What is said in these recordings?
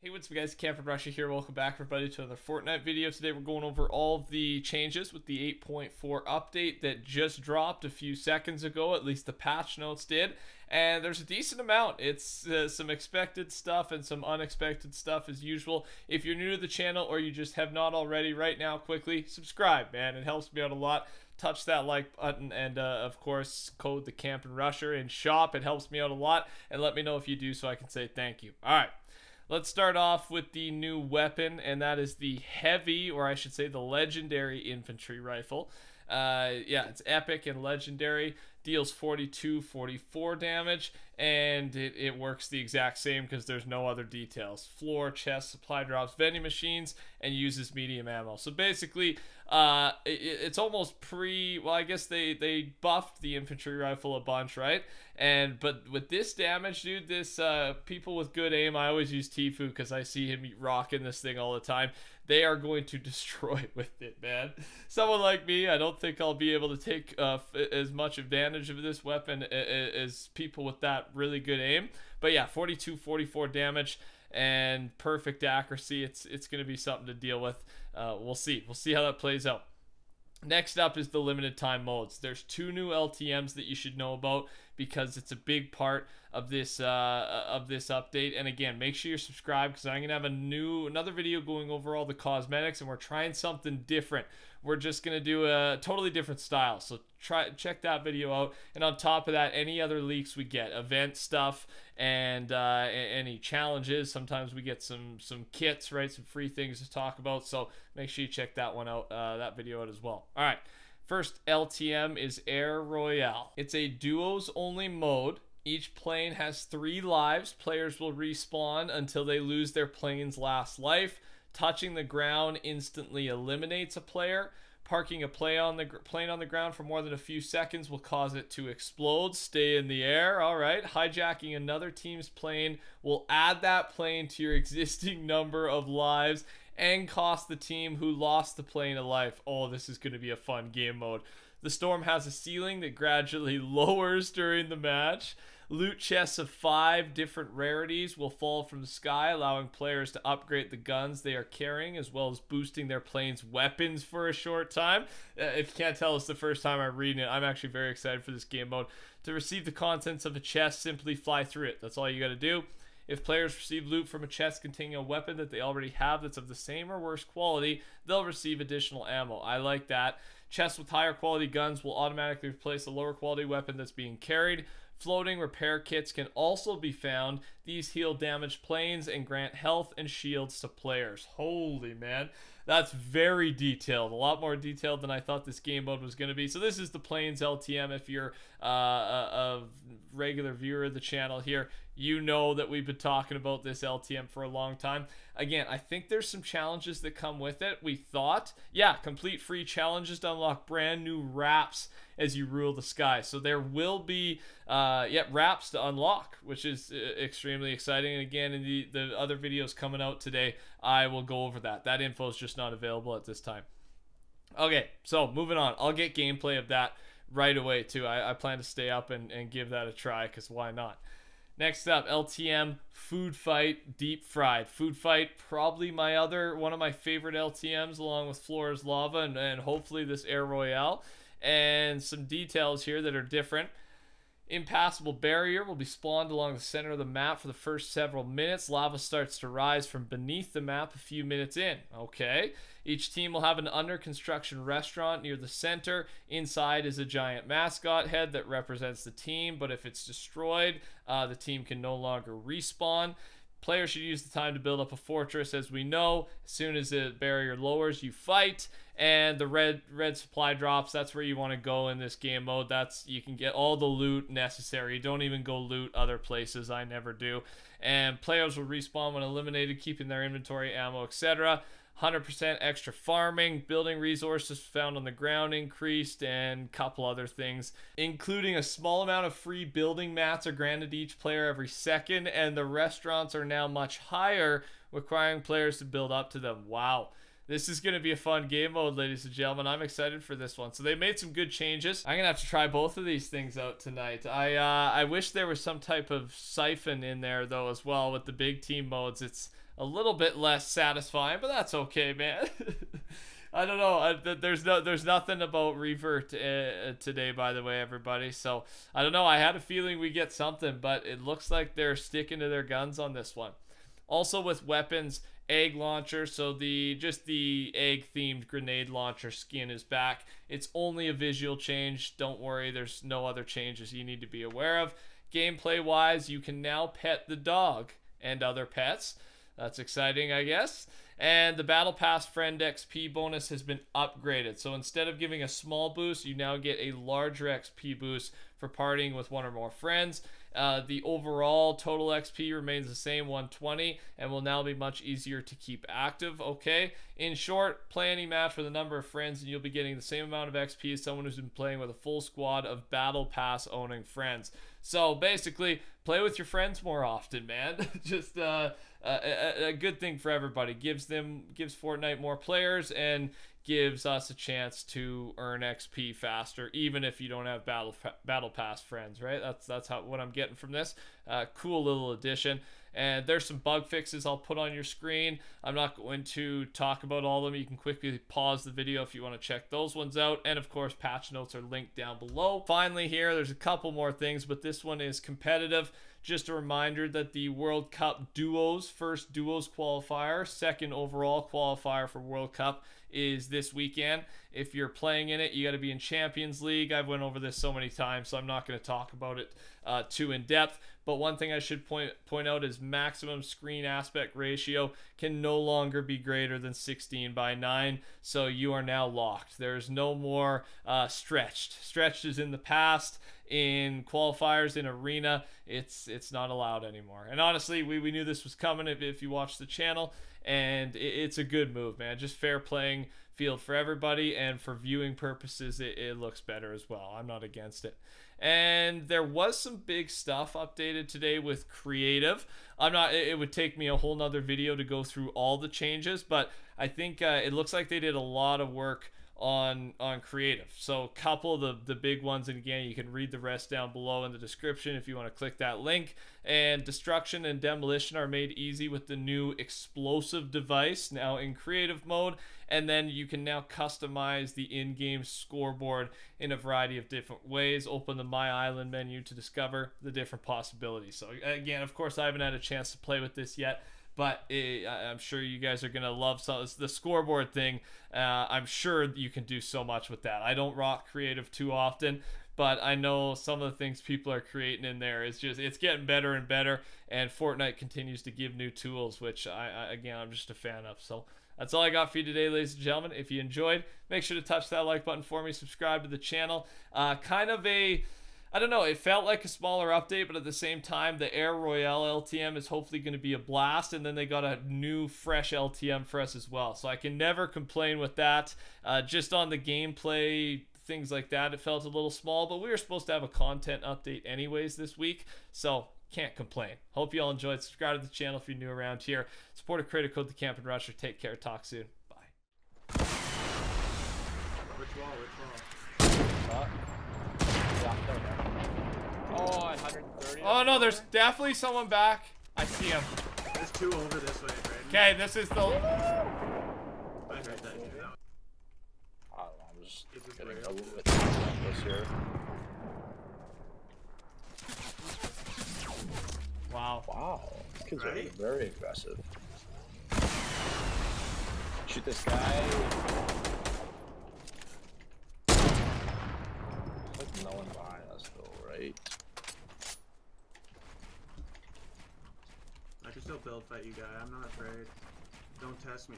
Hey, what's up guys, TheCampingRusher here. Welcome back everybody to another Fortnite video. Today we're going over all of the changes with the 8.4 update that just dropped a few seconds ago, at least the patch notes did. And there's a decent amount. It's some expected stuff and some unexpected stuff as usual. If you're new to the channel or you just have not already, right now quickly subscribe, man. It helps me out a lot. Touch that like button and of course code TheCampingRusher in shop. It helps me out a lot, and let me know if you do so I can say thank you. Alright. Let's start off with the new weapon, and that is the heavy, or I should say the legendary infantry rifle. Yeah, it's epic and legendary, deals 42-44 damage, and it works the exact same because there's no other details. Floor, chest, supply drops, vending machines, and uses medium ammo. So basically, it's almost well, I guess they buffed the infantry rifle a bunch, right? But with this damage, dude, this people with good aim, I always use Tfue because I see him rocking this thing all the time. They are going to destroy with it, man. Someone like me, I don't think I'll be able to take as much advantage of this weapon as people with that really good aim. But yeah, 42-44 damage and perfect accuracy. It's going to be something to deal with. We'll see how that plays out. Next up is the limited time modes. There's two new LTMs that you should know about because it's a big part of this update. And again, make sure you're subscribed because I'm gonna have another video going over all the cosmetics, and we're trying something different. We're just gonna do a totally different style, so check that video out. And on top of that, any other leaks we get, event stuff, and any challenges. Sometimes we get some kits, right? Some free things to talk about. So make sure you check that one out, that video out as well. All right. First LTM is Err Royale. It's a duos only mode. Each plane has 3 lives. Players will respawn until they lose their plane's last life. Touching the ground instantly eliminates a player. Parking a plane on the ground for more than a few seconds will cause it to explode. Stay in the air. All right. Hijacking another team's plane will add that plane to your existing number of lives and cost the team who lost the plane a life. Oh, this is going to be a fun game mode. The storm has a ceiling that gradually lowers during the match. Loot chests of 5 different rarities will fall from the sky, allowing players to upgrade the guns they are carrying, as well as boosting their plane's weapons for a short time. If you can't tell, it's the first time I'm reading it. I'm actually very excited for this game mode. To receive the contents of a chest, simply fly through it. That's all you got to do. If players receive loot from a chest containing a weapon that they already have that's of the same or worse quality, they'll receive additional ammo. I like that. Chests with higher quality guns will automatically replace a lower quality weapon that's being carried. Floating repair kits can also be found. These heal damaged planes and grant health and shields to players. Holy man, that's very detailed. A lot more detailed than I thought this game mode was going to be. So this is the planes LTM. If you're a regular viewer of the channel here, you know that we've been talking about this LTM for a long time. Again, I think there's some challenges that come with it. We thought, yeah, complete free challenges to unlock brand new wraps as you rule the sky. So there will be wraps to unlock, which is extremely exciting. And again, in the other videos coming out today, I will go over that. That info is just not available at this time. Okay, so moving on. I'll get gameplay of that right away too. I plan to stay up and give that a try, because why not? Next up, LTM Food Fight Deep Fried. Food Fight, probably one of my favorite LTMs, along with Flora's Lava and hopefully this Err Royale. And some details here that are different. Impassable barrier will be spawned along the center of the map for the first several minutes. Lava starts to rise from beneath the map a few minutes in. Okay. Each team will have an under construction restaurant near the center. Inside is a giant mascot head that represents the team, but if it's destroyed, the team can no longer respawn. Players should use the time to build up a fortress. As we know, as soon as the barrier lowers, you fight. And the red supply drops, that's where you want to go in this game mode. You can get all the loot necessary. Don't even go loot other places. I never do. And players will respawn when eliminated, keeping their inventory, ammo, etc. 100% extra farming, building resources found on the ground increased, and a couple other things, including a small amount of free building mats are granted to each player every second, and the restaurants are now much higher, requiring players to build up to them. Wow. This is going to be a fun game mode, ladies and gentlemen. I'm excited for this one. So they made some good changes. I'm going to have to try both of these things out tonight. I wish there was some type of siphon in there, though, as well, with the big team modes. It's a little bit less satisfying, but that's okay, man. I don't know. There's nothing about revert today, by the way, everybody. So I don't know. I had a feeling we get something, but it looks like they're sticking to their guns on this one. Also with weapons, egg launcher. So just the egg themed grenade launcher skin is back. It's only a visual change. Don't worry. There's no other changes you need to be aware of. Gameplay wise, you can now pet the dog and other pets. That's exciting, I guess. And the Battle Pass Friend XP bonus has been upgraded. So instead of giving a small boost, you now get a larger XP boost for partying with one or more friends. The overall total XP remains the same, 120, and will now be much easier to keep active. Okay, in short, play any match with a number of friends and you'll be getting the same amount of XP as someone who's been playing with a full squad of Battle Pass owning friends. So basically, play with your friends more often, man. Just a good thing for everybody. Gives Fortnite more players and gives us a chance to earn XP faster, even if you don't have Battle Pass friends, right? That's what I'm getting from this. Cool little addition. And there's some bug fixes I'll put on your screen. I'm not going to talk about all of them. You can quickly pause the video if you want to check those ones out. And of course, patch notes are linked down below. Finally here, there's a couple more things, but this one is competitive. Just a reminder that the World Cup Duos, first Duos qualifier, second overall qualifier for World Cup is this weekend. If you're playing in it, you got to be in Champions League. I've went over this so many times, so I'm not going to talk about it too in depth. But one thing I should point out is maximum screen aspect ratio can no longer be greater than 16:9. So you are now locked. There's no more stretched. Stretched is in the past. In qualifiers, in arena, it's not allowed anymore. And honestly, we knew this was coming if you watch the channel, and it's a good move, man. Just fair playing field for everybody, and for viewing purposes, it looks better as well. I'm not against it. And there was some big stuff updated today with creative. It would take me a whole nother video to go through all the changes, but I think it looks like they did a lot of work on creative. So a couple of the big ones, and again, you can read the rest down below in the description if you want to click that link. And destruction and demolition are made easy with the new explosive device now in creative mode, and then you can now customize the in-game scoreboard in a variety of different ways. Open the My Island menu to discover the different possibilities. So again, of course, I haven't had a chance to play with this yet, but I'm sure you guys are going to love the scoreboard thing. I'm sure you can do so much with that. I don't rock creative too often, but I know some of the things people are creating in there it's getting better and better, and Fortnite continues to give new tools, which I'm just a fan of. So that's all I got for you today, ladies and gentlemen. If you enjoyed, make sure to touch that like button for me, subscribe to the channel. I don't know, it felt like a smaller update, but at the same time, the Err Royale LTM is hopefully going to be a blast, and then they got a new, fresh LTM for us as well. So I can never complain with that. Just on the gameplay, things like that, it felt a little small, but we were supposed to have a content update anyways this week, so can't complain. Hope you all enjoyed. Subscribe to the channel if you're new around here. Support a creator code TheCampingRusher. Take care. Talk soon. Bye. Which wall? Oh, 130. Oh no, there's definitely someone back. I see him. There's two over this way, right? Okay, this is the... I heard that. I'm just getting a little bit this here. Wow. Wow. Kids are Right? very aggressive. Shoot this guy. Like no one behind us though, right? I can still build fight you guy. I'm not afraid. Don't test me.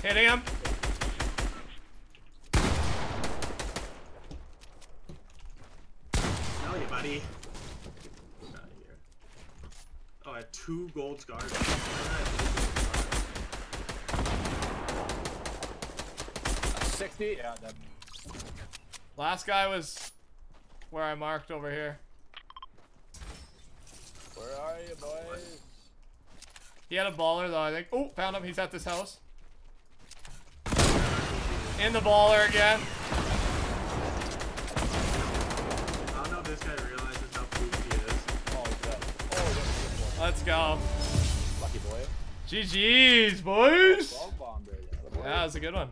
Hitting him. Smell you, buddy. Get out of here. Oh, I had 2 gold scars. 60? Yeah, that. Last guy was where I marked over here. Where are you, boys? He had a baller though, I think. Oh, found him. He's at this house. In the baller again. I don't know if this guy realizes how poopy he is. Oh, he's dead. Oh, Let's go. Lucky boy. GG's, boys. 12 bomb, baby. Yeah, that was a good one.